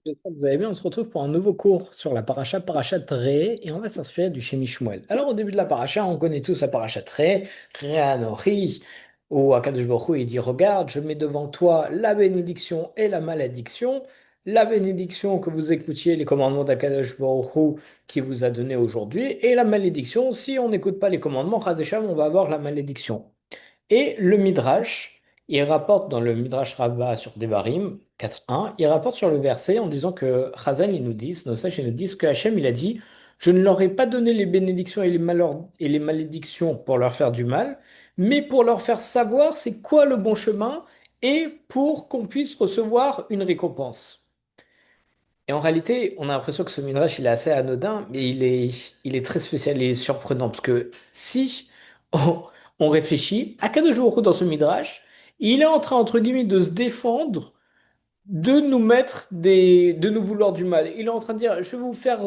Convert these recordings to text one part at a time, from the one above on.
J'espère que vous allez bien. On se retrouve pour un nouveau cours sur la parasha Ré, et on va s'inspirer du Shemi Shmuel. Alors, au début de la paracha, on connaît tous la parasha Ré, Ré Anori, où Akadosh Baruch Hu, il dit, regarde, je mets devant toi la bénédiction et la malédiction. La bénédiction, que vous écoutiez les commandements d'Akadosh Baruch Hu qui vous a donné aujourd'hui, et la malédiction, si on n'écoute pas les commandements, Chas v'Shalom, on va avoir la malédiction. Et le Midrash, il rapporte dans le Midrash Rabbah sur Devarim 4.1, il rapporte sur le verset en disant que Chazal, ils nous disent, nos sages, ils nous disent que Hachem, il a dit, je ne leur ai pas donné les bénédictions et les malheurs et les malédictions pour leur faire du mal, mais pour leur faire savoir c'est quoi le bon chemin et pour qu'on puisse recevoir une récompense. Et en réalité, on a l'impression que ce Midrash, il est assez anodin, mais il est très spécial et surprenant. Parce que si on, on réfléchit, Akadosh Baruch Hu, dans ce Midrash, il est en train, entre guillemets, de se défendre de nous de nous vouloir du mal. Il est en train de dire, je vais vous faire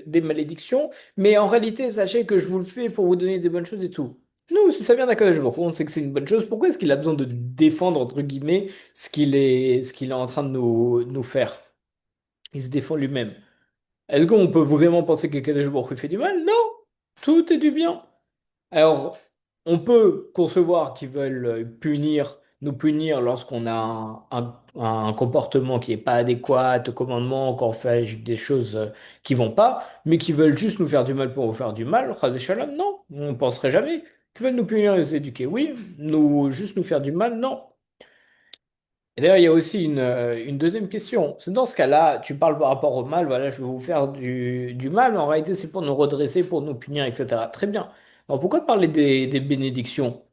des malédictions, mais en réalité, sachez que je vous le fais pour vous donner des bonnes choses et tout. Nous, si ça vient d'Akadosh Baruch Hu, on sait que c'est une bonne chose. Pourquoi est-ce qu'il a besoin de défendre, entre guillemets, ce qu'il est en train de nous faire? Il se défend lui-même. Est-ce qu'on peut vraiment penser que Kadesh Baruch Hu fait du mal? Non, tout est du bien. Alors, on peut concevoir qu'ils veulent nous punir lorsqu'on a un comportement qui n'est pas adéquat au commandement, quand on fait des choses qui vont pas, mais qui veulent juste nous faire du mal pour nous faire du mal. Chas Shalom, non, on ne penserait jamais. Qu'ils veulent nous punir et nous éduquer, oui, juste nous faire du mal, non. Et d'ailleurs, il y a aussi une deuxième question. C'est dans ce cas-là, tu parles par rapport au mal, voilà, je vais vous faire du mal, mais en réalité, c'est pour nous redresser, pour nous punir, etc. Très bien. Alors pourquoi parler des bénédictions?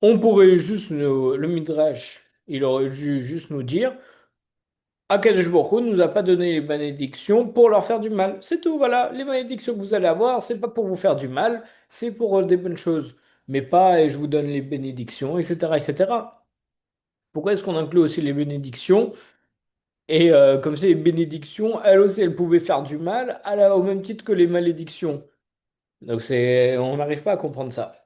On pourrait juste, le Midrash, il aurait dû juste nous dire, Akadosh Baruch Hu nous a pas donné les bénédictions pour leur faire du mal. C'est tout, voilà. Les bénédictions que vous allez avoir, c'est pas pour vous faire du mal, c'est pour des bonnes choses. Mais pas, et je vous donne les bénédictions, etc., etc. Pourquoi est-ce qu'on inclut aussi les bénédictions? Et comme c'est les bénédictions, elles aussi, elles pouvaient faire du mal au même titre que les malédictions. Donc on n'arrive pas à comprendre ça.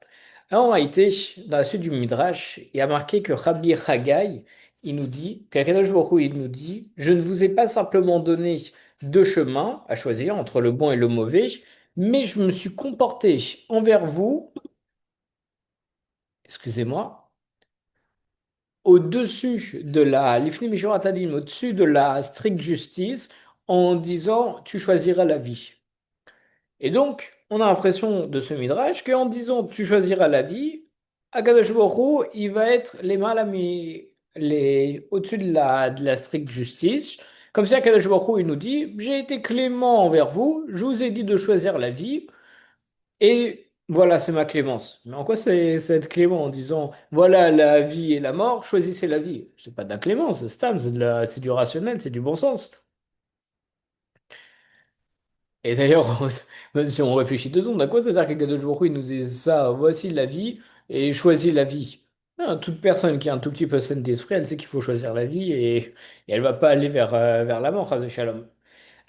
Alors, en réalité, dans la suite du Midrash, il y a marqué que Rabbi Chagai, il nous dit, qu'Akadosh Baruch Hu, il nous dit, je ne vous ai pas simplement donné deux chemins à choisir entre le bon et le mauvais, mais je me suis comporté envers vous, excusez-moi, au-dessus de la Lifnim Mishurat Adin, au-dessus de la stricte justice, en disant tu choisiras la vie. Et donc, on a l'impression de ce midrash qu'en disant tu choisiras la vie, Akadosh Baruch Hu, il va être les mal amis, au-dessus de la stricte justice. Comme si Akadosh Baruch Hu, il nous dit j'ai été clément envers vous, je vous ai dit de choisir la vie. Et voilà, c'est ma clémence. Mais en quoi c'est être clément en disant voilà la vie et la mort, choisissez la vie? C'est pas de la clémence, c'est Stam, c'est du rationnel, c'est du bon sens. Et d'ailleurs, même si on réfléchit 2 secondes, à quoi ça sert que Kadosh Baruch Hu, il nous dise ça, voici la vie et choisis la vie? Non, toute personne qui a un tout petit peu saine d'esprit, elle sait qu'il faut choisir la vie et elle va pas aller vers la mort, Chas Shalom.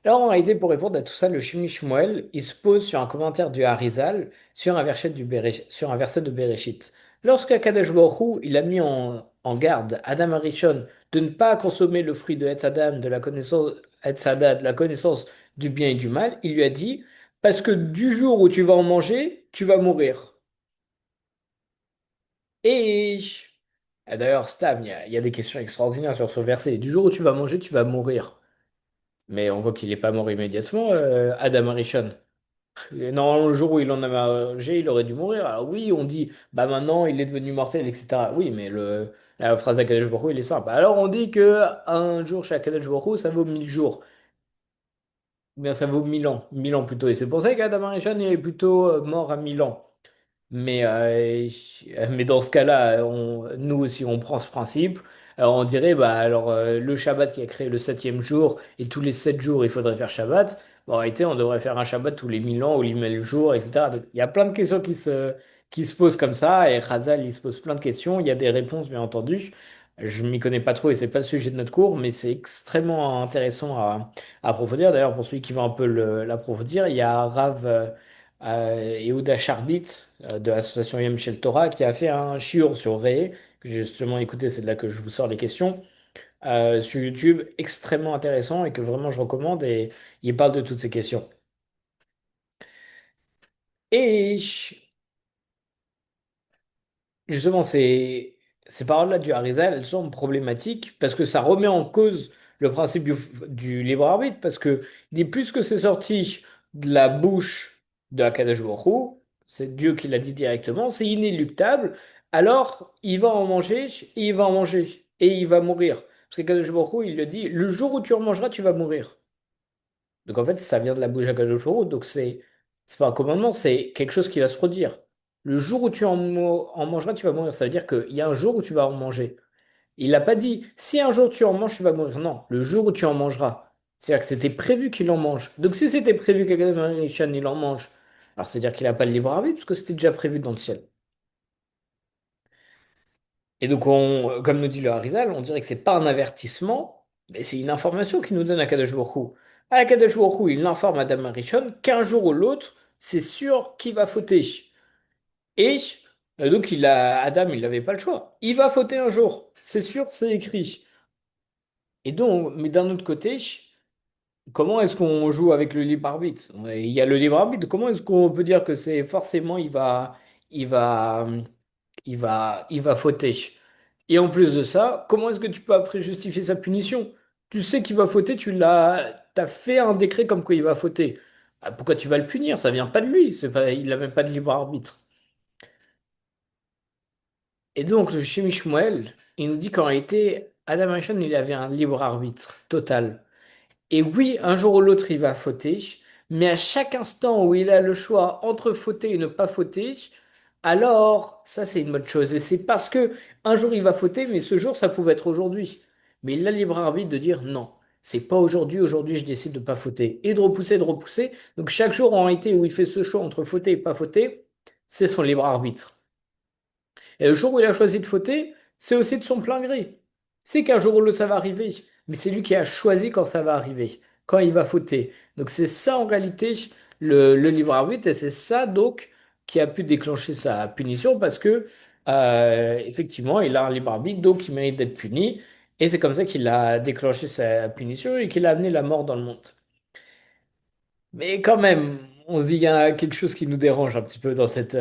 Alors, en réalité, pour répondre à tout ça, le Shimi Shmuel, il se pose sur un commentaire du Harizal sur un verset de Bereshit. Lorsque Kadesh Baruch Hu, il a mis en garde Adam Arishon de ne pas consommer le fruit de Etz Adam, de la connaissance, Etz Hadat, de la connaissance du bien et du mal, il lui a dit, parce que du jour où tu vas en manger, tu vas mourir. Et d'ailleurs, Stam, il y a des questions extraordinaires sur ce verset. Du jour où tu vas manger, tu vas mourir. Mais on voit qu'il n'est pas mort immédiatement, Adam Arishon. Et non, le jour où il en a mangé, il aurait dû mourir. Alors oui, on dit, bah maintenant, il est devenu mortel, etc. Oui, mais la phrase d'Akadosh Baruch Hu, il est simple. Alors on dit que un jour chez Akadosh Baruch Hu, ça vaut 1000 jours. Ou bien ça vaut 1000 ans. 1000 ans plutôt. Et c'est pour ça qu'Adam Arishon il est plutôt mort à 1000 ans. Mais dans ce cas-là, nous aussi, on prend ce principe. Alors on dirait, bah, alors le Shabbat qui a créé le septième jour, et tous les 7 jours, il faudrait faire Shabbat. Bon, en réalité, on devrait faire un Shabbat tous les 1000 ans ou les 1000 jours, etc. Donc, il y a plein de questions qui se posent comme ça, et Khazal, il se pose plein de questions. Il y a des réponses, bien entendu. Je m'y connais pas trop et c'est pas le sujet de notre cours, mais c'est extrêmement intéressant à approfondir. D'ailleurs, pour celui qui veut un peu l'approfondir, il y a Rav Yehuda Sharbit de l'association Yem Shel Torah qui a fait un shiur sur Ré, que j'ai justement écouté, c'est de là que je vous sors les questions. sur YouTube, extrêmement intéressant et que vraiment je recommande et il parle de toutes ces questions. Et justement, ces paroles-là du Harizal, elles sont problématiques parce que ça remet en cause le principe du libre arbitre parce que il dit plus que c'est sorti de la bouche de Akadosh Baruch Hu, c'est Dieu qui l'a dit directement, c'est inéluctable, alors il va en manger, et il va en manger et il va mourir. Parce qu'Akadosh Baruch Hu, il le dit, le jour où tu en mangeras, tu vas mourir. Donc en fait, ça vient de la bouche d'Akadosh Baruch Hu, donc c'est pas un commandement, c'est quelque chose qui va se produire. Le jour où tu en mangeras, tu vas mourir. Ça veut dire qu'il y a un jour où tu vas en manger. Il n'a pas dit, si un jour tu en manges, tu vas mourir. Non, le jour où tu en mangeras. C'est-à-dire que c'était prévu qu'il en mange. Donc si c'était prévu qu'Akadosh il en mange, alors c'est-à-dire qu'il n'a pas le libre arbitre, parce que c'était déjà prévu dans le ciel. Et donc, comme nous dit le Harizal, on dirait que c'est pas un avertissement, mais c'est une information qu'il nous donne à Kadosh Baruch Hu. À Kadosh Baruch Hu, il informe Adam Arishon qu'un jour ou l'autre, c'est sûr qu'il va fauter. Et donc, Adam, il n'avait pas le choix. Il va fauter un jour. C'est sûr, c'est écrit. Et donc, mais d'un autre côté, comment est-ce qu'on joue avec le libre arbitre? Il y a le libre arbitre. Comment est-ce qu'on peut dire que c'est forcément il va, il va fauter? Et en plus de ça, comment est-ce que tu peux après justifier sa punition? Tu sais qu'il va fauter, t'as fait un décret comme quoi il va fauter. Ah, pourquoi tu vas le punir? Ça vient pas de lui. C'est pas, il n'a même pas de libre arbitre. Et donc, le Shemi Shmuel, il nous dit qu'en réalité, Adam Arishon, il avait un libre arbitre total. Et oui, un jour ou l'autre, il va fauter, mais à chaque instant où il a le choix entre fauter et ne pas fauter, alors ça, c'est une bonne chose. Et c'est parce que un jour, il va fauter, mais ce jour, ça pouvait être aujourd'hui. Mais il a le libre arbitre de dire non, c'est pas aujourd'hui, aujourd'hui, je décide de pas fauter. Et de repousser, de repousser. Donc chaque jour, en réalité, où il fait ce choix entre fauter et pas fauter, c'est son libre arbitre. Et le jour où il a choisi de fauter, c'est aussi de son plein gré. C'est qu'un jour ou l'autre, ça va arriver. Mais c'est lui qui a choisi quand ça va arriver, quand il va fauter. Donc c'est ça en réalité le libre arbitre. Et c'est ça donc qui a pu déclencher sa punition parce que effectivement, il a un libre arbitre, donc il mérite d'être puni. Et c'est comme ça qu'il a déclenché sa punition et qu'il a amené la mort dans le monde. Mais quand même, on se dit qu'il y a quelque chose qui nous dérange un petit peu dans cette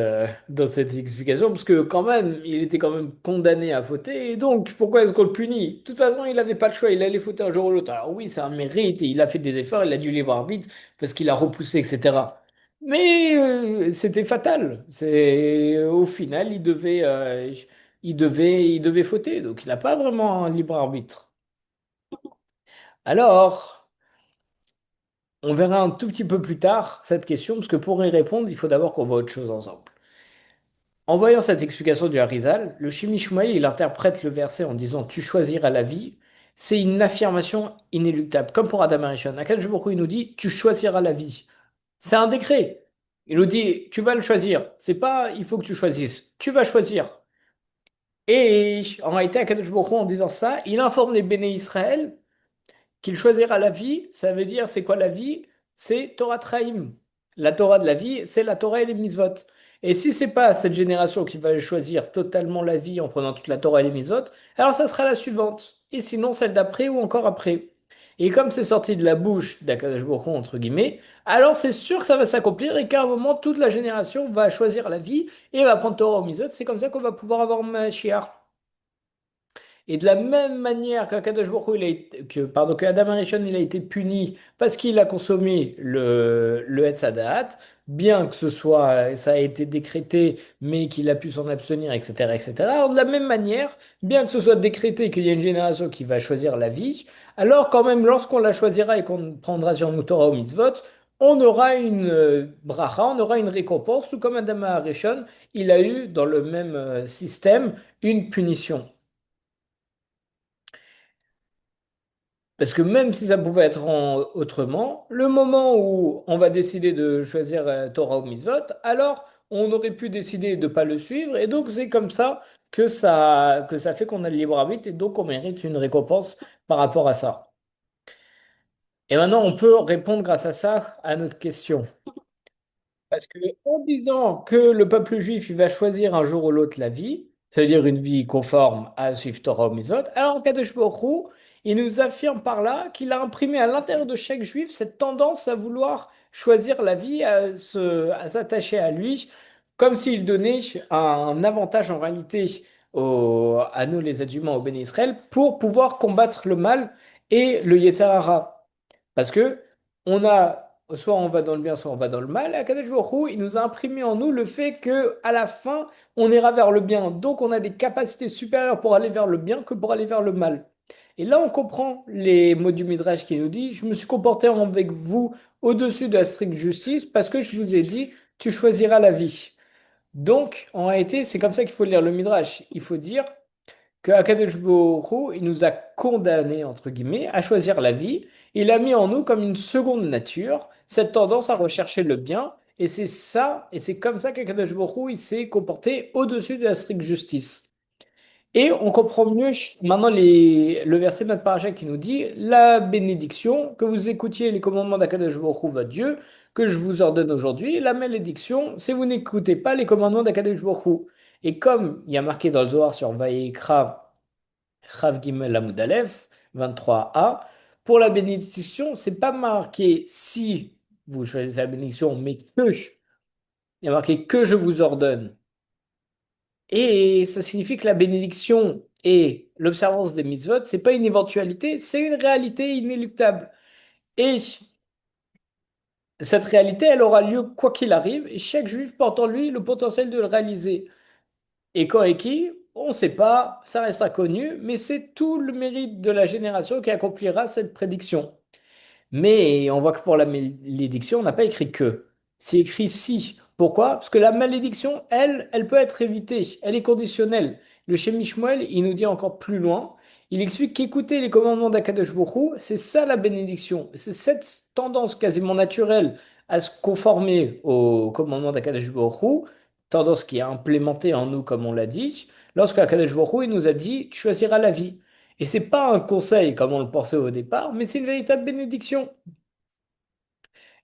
explication, parce que quand même, il était quand même condamné à fauter, et donc pourquoi est-ce qu'on le punit? De toute façon, il n'avait pas le choix, il allait fauter un jour ou l'autre. Alors oui, c'est un mérite, et il a fait des efforts, il a du libre arbitre, parce qu'il a repoussé, etc. Mais c'était fatal. Au final, il devait fauter, donc il n'a pas vraiment un libre arbitre. Alors. On verra un tout petit peu plus tard cette question, parce que pour y répondre, il faut d'abord qu'on voit autre chose ensemble. En voyant cette explication du Harizal, le Shimi Shmuel, il interprète le verset en disant tu choisiras la vie. C'est une affirmation inéluctable, comme pour Adam Arishon. Akadosh Baruch Hu, il nous dit tu choisiras la vie. C'est un décret. Il nous dit tu vas le choisir. C'est pas il faut que tu choisisses. Tu vas choisir. Et en réalité, Akadosh Baruch Hu, en disant ça, il informe les béné Israël qu'il choisira la vie, ça veut dire, c'est quoi la vie? C'est Torah Traim. La Torah de la vie, c'est la Torah et les mitzvot. Et si c'est pas cette génération qui va choisir totalement la vie en prenant toute la Torah et les mitzvot, alors ça sera la suivante. Et sinon celle d'après ou encore après. Et comme c'est sorti de la bouche d'Akadosh Baruch Hu, entre guillemets, alors c'est sûr que ça va s'accomplir et qu'à un moment, toute la génération va choisir la vie et va prendre Torah ou mitzvot. C'est comme ça qu'on va pouvoir avoir Mashiach. Et de la même manière qu'Akadosh Baruch Hu, pardon, que Adam Arishon, il a été puni parce qu'il a consommé le Etz Hadaat, bien que ce soit, ça a été décrété, mais qu'il a pu s'en abstenir, etc., etc. Alors de la même manière, bien que ce soit décrété qu'il y a une génération qui va choisir la vie, alors quand même, lorsqu'on la choisira et qu'on prendra sur nous Torah ou Mitzvot, on aura une bracha, on aura une récompense, tout comme Adam Arishon, il a eu dans le même système une punition. Parce que même si ça pouvait être autrement, le moment où on va décider de choisir Torah ou Mitzvot, alors on aurait pu décider de ne pas le suivre. Et donc c'est comme ça que ça fait qu'on a le libre arbitre et donc on mérite une récompense par rapport à ça. Et maintenant on peut répondre grâce à ça à notre question. Parce que en disant que le peuple juif il va choisir un jour ou l'autre la vie, Ça veut dire une vie conforme à suivre Torah ou Mitzvot. Alors, Kadosh Baruch Hu, il nous affirme par là qu'il a imprimé à l'intérieur de chaque juif cette tendance à vouloir choisir la vie, à s'attacher à lui, comme s'il donnait un avantage en réalité à nous, les êtres humains, au béni Israël, pour pouvoir combattre le mal et le Yetzer Hara. Parce que soit on va dans le bien, soit on va dans le mal. Et Akadosh Baruch Hu, il nous a imprimé en nous le fait que à la fin, on ira vers le bien. Donc, on a des capacités supérieures pour aller vers le bien que pour aller vers le mal. Et là, on comprend les mots du Midrash qui nous dit, je me suis comporté avec vous au-dessus de la stricte justice parce que je vous ai dit, tu choisiras la vie. Donc, en réalité, c'est comme ça qu'il faut lire le Midrash. Il faut dire que Akadosh Baruch Hu, il nous a condamnés, entre guillemets, à choisir la vie. Il a mis en nous comme une seconde nature cette tendance à rechercher le bien. Et c'est ça, et c'est comme ça qu'Akadosh Baruch Hu, il s'est comporté au-dessus de la stricte justice. Et on comprend mieux maintenant le verset de notre paracha qui nous dit la bénédiction, que vous écoutiez les commandements d'Akadosh Baruch Hu, votre Dieu, que je vous ordonne aujourd'hui. La malédiction, c'est vous n'écoutez pas les commandements d'Akadosh Baruch Hu. Et comme il y a marqué dans le Zohar sur Vayikra, Rav Gimel Amud Aleph, 23a, pour la bénédiction, c'est pas marqué si vous choisissez la bénédiction, mais il y a marqué que je vous ordonne. Et ça signifie que la bénédiction et l'observance des mitzvot, c'est pas une éventualité, c'est une réalité inéluctable. Et cette réalité, elle aura lieu quoi qu'il arrive, et chaque juif porte en lui le potentiel de le réaliser. Et quand et qui, on ne sait pas, ça reste inconnu, mais c'est tout le mérite de la génération qui accomplira cette prédiction. Mais on voit que pour la malédiction, on n'a pas écrit que. C'est écrit si. Pourquoi? Parce que la malédiction, elle peut être évitée. Elle est conditionnelle. Le Shem Shmuel, il nous dit encore plus loin. Il explique qu'écouter les commandements d'Akadosh Baruch Hu, c'est ça la bénédiction. C'est cette tendance quasiment naturelle à se conformer aux commandements d'Akadosh Baruch Hu, tendance qui est implémentée en nous, comme on l'a dit, lorsque Akadosh Baruch Hu, il nous a dit, tu choisiras la vie. Et c'est pas un conseil comme on le pensait au départ, mais c'est une véritable bénédiction.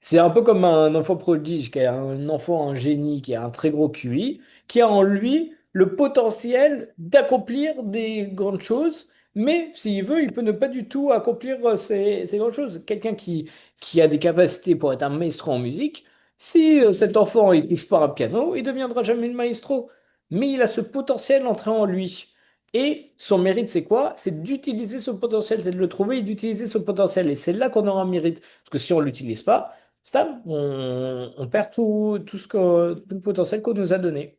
C'est un peu comme un enfant prodige, qui a un enfant, un génie, qui a un très gros QI, qui a en lui le potentiel d'accomplir des grandes choses, mais s'il veut, il peut ne pas du tout accomplir ces grandes choses. Quelqu'un qui a des capacités pour être un maestro en musique, si cet enfant il touche pas un piano, il deviendra jamais le maestro. Mais il a ce potentiel entré en lui. Et son mérite, c'est quoi? C'est d'utiliser ce potentiel, c'est de le trouver et d'utiliser ce potentiel. Et c'est là qu'on aura un mérite. Parce que si on ne l'utilise pas, Stam, on perd tout le potentiel qu'on nous a donné.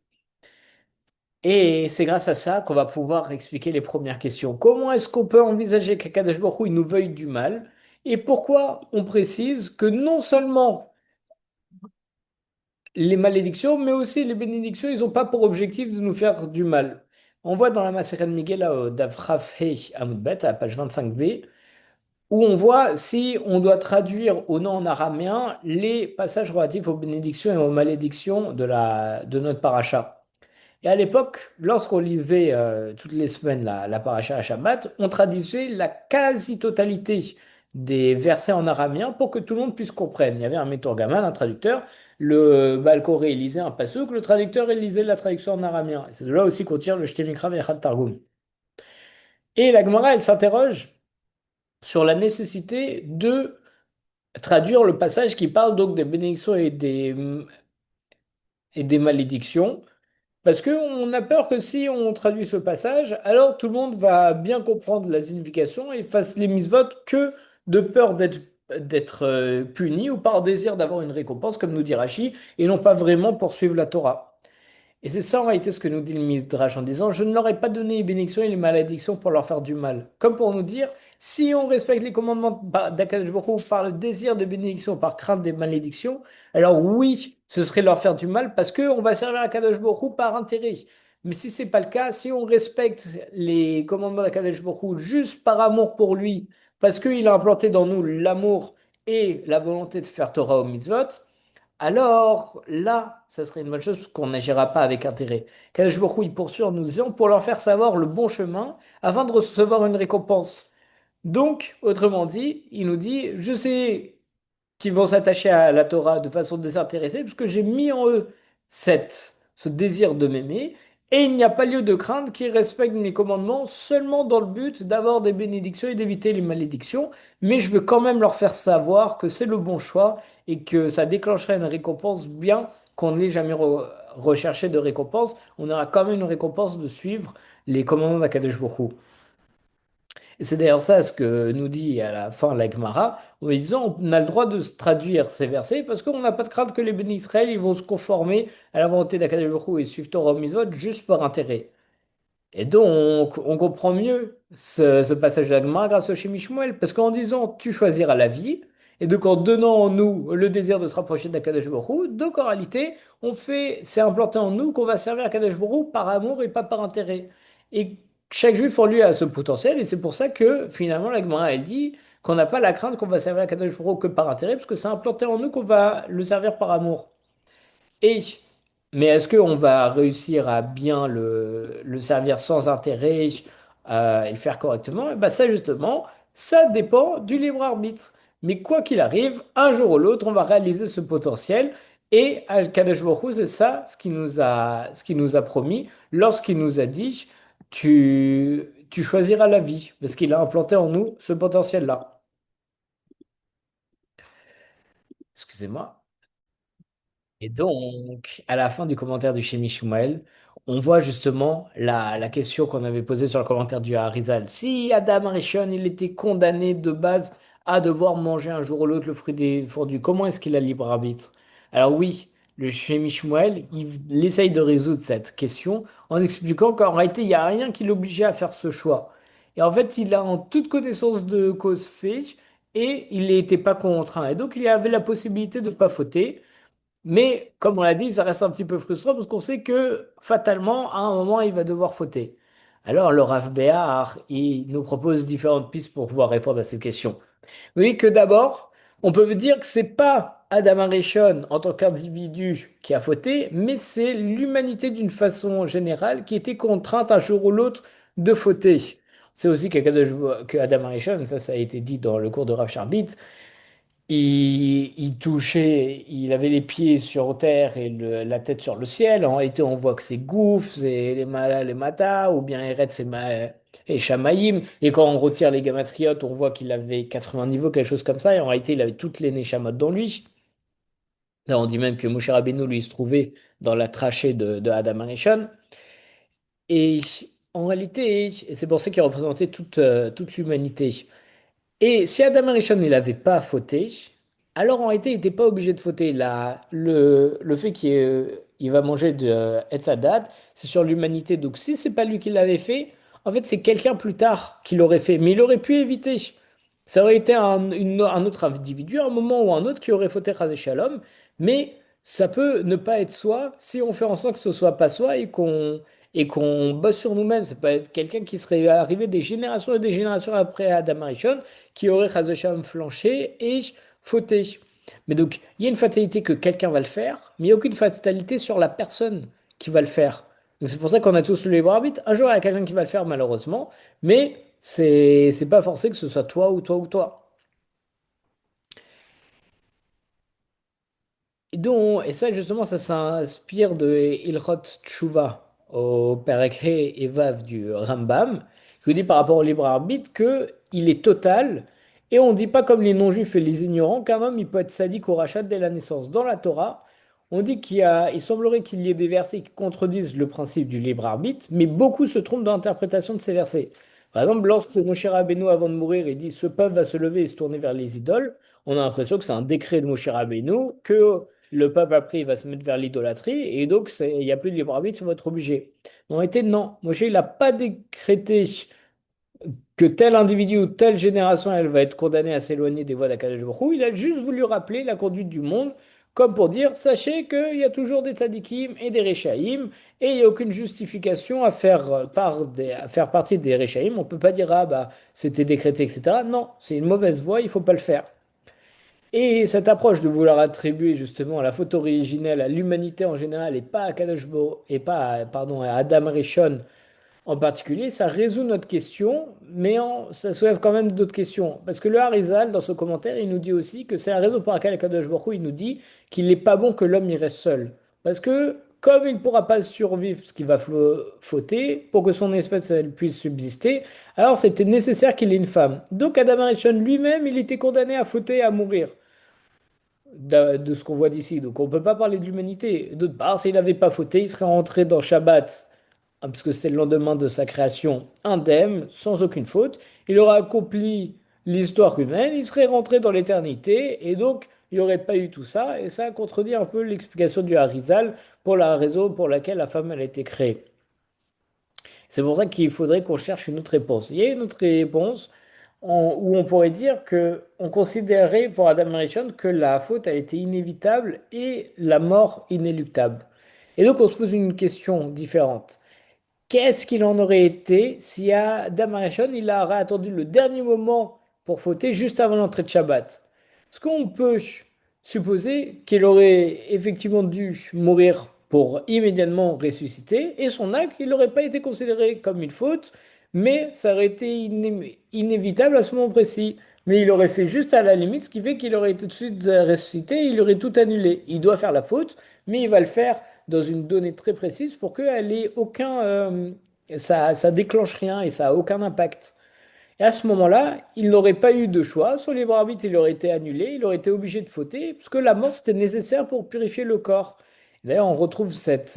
Et c'est grâce à ça qu'on va pouvoir expliquer les premières questions. Comment est-ce qu'on peut envisager qu'Akadosh Baruch Hu, il nous veuille du mal? Et pourquoi on précise que non seulement les malédictions, mais aussi les bénédictions, ils n'ont pas pour objectif de nous faire du mal. On voit dans la Maseret Miguel, d'Avraf Hey Amoudbet, à la page 25b, où on voit si on doit traduire ou non en araméen les passages relatifs aux bénédictions et aux malédictions de notre paracha. Et à l'époque, lorsqu'on lisait toutes les semaines la paracha à Shabbat, on traduisait la quasi-totalité des versets en araméen pour que tout le monde puisse comprendre. Il y avait un métorgaman, un traducteur, le Baal Koré il lisait un pasuk, le traducteur il lisait la traduction en araméen. Et c'est de là aussi qu'on tire le Shtemikra Vechad Targum. Et la Gemara, elle s'interroge sur la nécessité de traduire le passage qui parle donc des bénédictions et des malédictions, parce qu'on a peur que si on traduit ce passage, alors tout le monde va bien comprendre la signification et fasse les mises-votes que de peur d'être puni ou par désir d'avoir une récompense, comme nous dit Rashi, et non pas vraiment pour suivre la Torah. Et c'est ça en réalité ce que nous dit le Midrash en disant, je ne leur ai pas donné les bénédictions et les malédictions pour leur faire du mal. Comme pour nous dire, si on respecte les commandements d'Akadosh Baruch Hu par le désir des bénédictions, par crainte des malédictions, alors oui, ce serait leur faire du mal parce qu'on va servir Akadosh Baruch Hu par intérêt. Mais si c'est pas le cas, si on respecte les commandements d'Akadosh Baruch Hu juste par amour pour lui, parce qu'il a implanté dans nous l'amour et la volonté de faire Torah au mitzvot, alors là, ça serait une bonne chose parce qu'on n'agira pas avec intérêt. Kadosh Baruch Hu, il poursuit en nous disant pour leur faire savoir le bon chemin afin de recevoir une récompense. Donc, autrement dit, il nous dit, je sais qu'ils vont s'attacher à la Torah de façon désintéressée parce que j'ai mis en eux ce désir de m'aimer Et il n'y a pas lieu de craindre qu'ils respectent mes commandements seulement dans le but d'avoir des bénédictions et d'éviter les malédictions, mais je veux quand même leur faire savoir que c'est le bon choix et que ça déclencherait une récompense bien qu'on n'ait jamais recherché de récompense. On aura quand même une récompense de suivre les commandements d'Akadosh Baruch Hu. Et c'est d'ailleurs ça ce que nous dit à la fin la Gemara, en disant on a le droit de se traduire ces versets parce qu'on n'a pas de crainte que les bénis Israël ils vont se conformer à la volonté d'Akadosh Baruch Hu et suivre Torah Mitzvot juste par intérêt. Et donc, on comprend mieux ce passage de la Gemara grâce au Shemi Shmuel, parce qu'en disant tu choisiras la vie, et donc en donnant en nous le désir de se rapprocher d'Akadosh Baruch Hu, donc en réalité, c'est implanté en nous qu'on va servir Akadosh Baruch Hu par amour et pas par intérêt. Et chaque juif en lui a ce potentiel, et c'est pour ça que finalement la Gemara elle dit qu'on n'a pas la crainte qu'on va servir Akadosh Baruch Hu que par intérêt, parce que c'est implanté en nous qu'on va le servir par amour. Et, mais est-ce qu'on va réussir à bien le servir sans intérêt et le faire correctement? Et ben ça, justement, ça dépend du libre arbitre. Mais quoi qu'il arrive, un jour ou l'autre, on va réaliser ce potentiel. Et à Kadesh Baruch Hu, c'est ça ce qu'il nous a promis lorsqu'il nous a dit, tu choisiras la vie, parce qu'il a implanté en nous ce potentiel-là. Excusez-moi. Et donc, à la fin du commentaire du Shemi Shmuel, on voit justement la question qu'on avait posée sur le commentaire du Harizal. Si Adam Arishon, il était condamné de base à devoir manger un jour ou l'autre le fruit des fondus, comment est-ce qu'il a libre arbitre? Alors oui, le Shemi Shmuel, il essaye de résoudre cette question en expliquant qu'en réalité, il n'y a rien qui l'obligeait à faire ce choix. Et en fait, il a en toute connaissance de cause fait et il n'était pas contraint. Et donc, il avait la possibilité de ne pas fauter. Mais comme on l'a dit, ça reste un petit peu frustrant parce qu'on sait que fatalement, à un moment, il va devoir fauter. Alors, le Rav Béar, il nous propose différentes pistes pour pouvoir répondre à cette question. Oui, que d'abord, on peut dire que c'est pas Adam Arishon en tant qu'individu qui a fauté, mais c'est l'humanité d'une façon générale qui était contrainte un jour ou l'autre de fauter. C'est aussi que Adam Arishon, ça a été dit dans le cours de Rav Charbit, il touchait, il avait les pieds sur terre et la tête sur le ciel. En réalité, on voit que c'est Gouf, c'est les Mala, les Mata, ou bien Eret, et Shamaïm. Et quand on retire les Gematriotes, on voit qu'il avait 80 niveaux, quelque chose comme ça. Et en réalité, il avait toutes les Neshamot dans lui. Là, on dit même que Moshe Rabbeinu, lui, se trouvait dans la trachée de Adam Arishon. Et en réalité, et c'est pour ça qu'il représentait toute l'humanité. Et si Adam Arishon il n'avait pas fauté, alors en réalité il n'était pas obligé de fauter. Le fait qu'il va manger de Etzadat, c'est sur l'humanité. Donc si c'est pas lui qui l'avait fait, en fait c'est quelqu'un plus tard qui l'aurait fait. Mais il aurait pu éviter. Ça aurait été un autre individu, à un moment ou un autre, qui aurait fauté Chazé Shalom. Mais ça peut ne pas être soi si on fait en sorte que ce soit pas soi et qu'on bosse sur nous-mêmes. Ça peut être quelqu'un qui serait arrivé des générations et des générations après Adam Arishon qui aurait Chazé flanché et fauté. Mais donc, il y a une fatalité que quelqu'un va le faire, mais il n'y a aucune fatalité sur la personne qui va le faire. Donc c'est pour ça qu'on a tous le libre arbitre. Un jour, il y a quelqu'un qui va le faire, malheureusement, mais c'est pas forcé que ce soit toi ou toi ou toi. Et ça, justement, ça s'inspire de Ilchot Tshuva au Perek He et Vav du Rambam, qui dit par rapport au libre arbitre que il est total, et on ne dit pas comme les non-juifs et les ignorants qu'un homme il peut être sadique au rachat dès la naissance. Dans la Torah, on dit il semblerait qu'il y ait des versets qui contredisent le principe du libre arbitre, mais beaucoup se trompent dans l'interprétation de ces versets. Par exemple, lorsque Moshe Rabbeinu, avant de mourir, il dit ce peuple va se lever et se tourner vers les idoles, on a l'impression que c'est un décret de Moshe Rabbeinu, que le peuple après il va se mettre vers l'idolâtrie et donc il n'y a plus de libre arbitre, on va être obligé. En réalité, non. Moshe, il n'a pas décrété que tel individu ou telle génération elle va être condamnée à s'éloigner des voies d'Akadosh Baruch Hu. Il a juste voulu rappeler la conduite du monde, comme pour dire, sachez qu'il y a toujours des tzadikim et des réchaïm, et il n'y a aucune justification à faire partie des réchaïm. On ne peut pas dire, ah bah c'était décrété, etc. Non, c'est une mauvaise voie, il ne faut pas le faire. Et cette approche de vouloir attribuer justement la faute originelle à l'humanité en général et pas à Kadosh et pas pardon, à Adam Rishon en particulier, ça résout notre question, mais ça soulève quand même d'autres questions. Parce que le Harizal, dans son commentaire, il nous dit aussi que c'est la raison pour laquelle Kadosh Baruch Hu, il nous dit qu'il n'est pas bon que l'homme y reste seul. Parce que comme il ne pourra pas survivre parce qu'il va fauter, pour que son espèce elle, puisse subsister, alors c'était nécessaire qu'il ait une femme. Donc Adam Arishon lui-même, il était condamné à fauter et à mourir de ce qu'on voit d'ici. Donc on ne peut pas parler de l'humanité. D'autre part, s'il n'avait pas fauté, il serait rentré dans Shabbat, hein, puisque c'était le lendemain de sa création, indemne, sans aucune faute. Il aurait accompli l'histoire humaine, il serait rentré dans l'éternité, et donc il n'y aurait pas eu tout ça. Et ça contredit un peu l'explication du Harizal pour la raison pour laquelle la femme elle a été créée. C'est pour ça qu'il faudrait qu'on cherche une autre réponse. Il y a une autre réponse où on pourrait dire que on considérait pour Adam Arishon que la faute a été inévitable et la mort inéluctable. Et donc on se pose une question différente. Qu'est-ce qu'il en aurait été si Adam Arishon il aurait attendu le dernier moment pour fauter juste avant l'entrée de Shabbat? Est-ce qu'on peut supposer qu'il aurait effectivement dû mourir pour immédiatement ressusciter et son acte, il n'aurait pas été considéré comme une faute, mais ça aurait été inévitable à ce moment précis. Mais il aurait fait juste à la limite, ce qui fait qu'il aurait été tout de suite ressuscité, il aurait tout annulé. Il doit faire la faute, mais il va le faire dans une donnée très précise pour qu'elle ait aucun, ça déclenche rien et ça a aucun impact. Et à ce moment-là, il n'aurait pas eu de choix. Son libre arbitre, il aurait été annulé, il aurait été obligé de fauter, puisque la mort, c'était nécessaire pour purifier le corps. D'ailleurs, on retrouve cette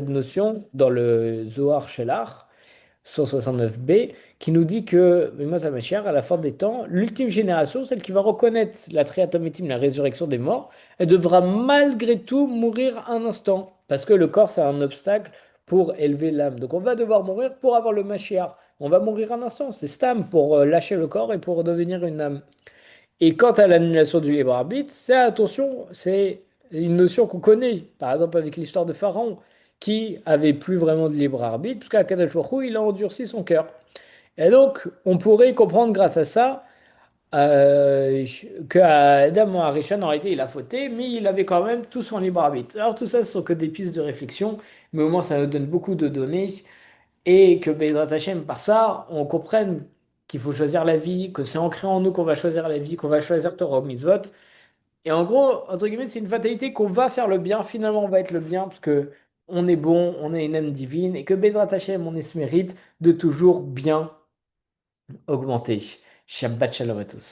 notion dans le Zohar Shelach, 169b, qui nous dit que, Mimos HaMashiach, à la fin des temps, l'ultime génération, celle qui va reconnaître la triatamétime, la résurrection des morts, elle devra malgré tout mourir un instant, parce que le corps, c'est un obstacle pour élever l'âme. Donc on va devoir mourir pour avoir le Mashiach. On va mourir un instant, c'est Stam pour lâcher le corps et pour devenir une âme. Et quant à l'annulation du libre arbitre, c'est attention, c'est une notion qu'on connaît, par exemple avec l'histoire de Pharaon, qui avait plus vraiment de libre arbitre, puisqu'Akadosh Baruch Hu, il a endurci son cœur. Et donc, on pourrait comprendre grâce à ça que Adam Harishon, en réalité, il a fauté, mais il avait quand même tout son libre arbitre. Alors tout ça, ce sont que des pistes de réflexion, mais au moins ça nous donne beaucoup de données et que Bezrat Hashem, par ça, on comprenne qu'il faut choisir la vie, que c'est ancré en nous qu'on va choisir la vie, qu'on va choisir Torah ou Mitzvot. Et en gros, entre guillemets, c'est une fatalité qu'on va faire le bien, finalement on va être le bien, parce que on est bon, on a une âme divine, et que Bezrat Hashem, on ait ce mérite de toujours bien augmenter. Shabbat Shalom à tous.